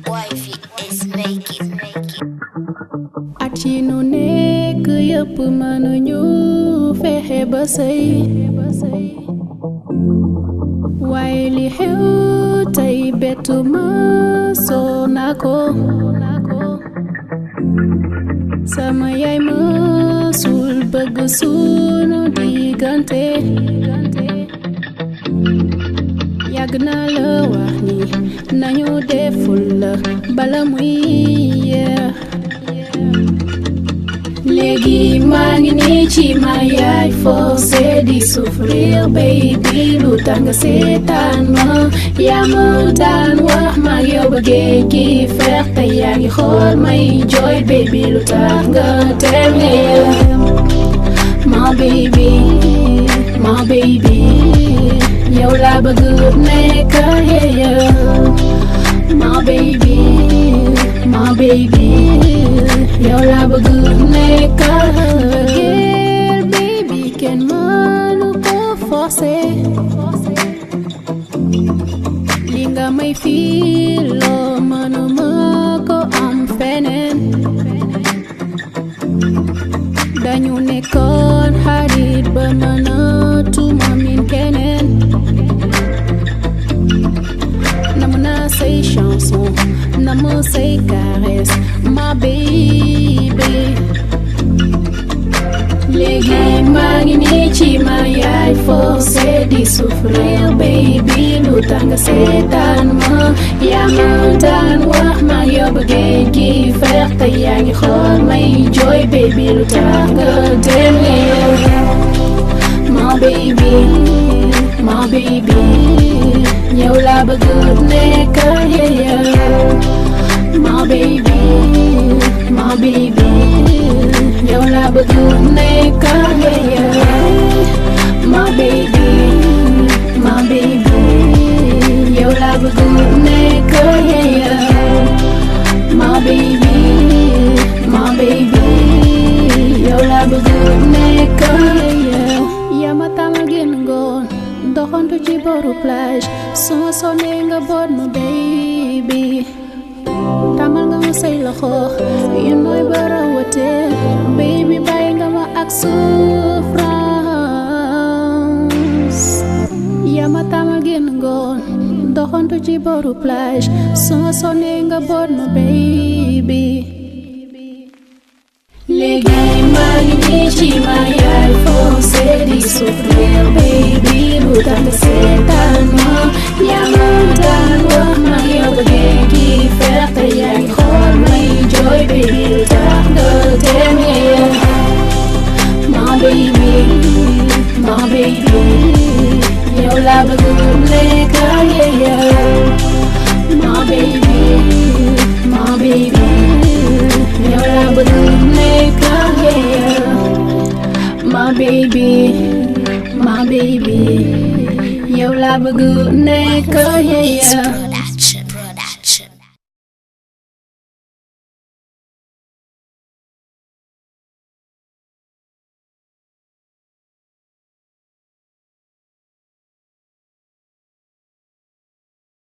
Wifey is making. At yi nu nekk yëpp mënuñu fexe ba sëy waaye li xew tey bettu ma soo naa ko sama yaay mësul bëgg sunu diggante yàgg naa la wax ni nañu deful la bala muy yeex léegi maa ngi nii ci ma yaay forcé di souffrir baby lu tax nga seetaan ma yaa ma daan wax ma yow ba géej gi feex te yaa ngi xool may jooy baby lu tax nga dem my baby yow laa bëgg nekk my baby yow laa bëgg nekkal girl baby kenn mënu ko forcer li nga may fii loo mënuma ko am feneen dañu nekkoon xarit ba mënatuma min keneen namu naa say chanson namu say caresse my baby léegi maa ngi nii ci ma yaay forcé di souffrir baby lu tax nga seetaan ma yaa ma daan wax ma yow ba géej gi feex te yaa ngi xool may jooy baby lu tax nga dem my baby yow laa bëgg nekk my baby yow laa bëgg nekk my baby yow laa bëgg nekk my baby yow laa bëgg nekk yaa ma tàmmal génn ngoon doxantu ci boru plage suma sonee nga boot ma baby tàmmal nga ma say loxo yu nooy barawate baby bàyyi nga ma ak souffrance yaa ma tàmmal génn ngoon doxantu ci boru plage suma sonee nga boot ma baby léegi maa ngi nii ci ma yaay forcé di souffrir baby lu tax nga seetaan ma yaa ma daan wax ma yow ba géej gi feex te yaa ngi xool may jooy baby lu tax nga dem my baby yow laa bëgg nekk my baby yow laa bëgg nekk my baby yow laa bëgg nekk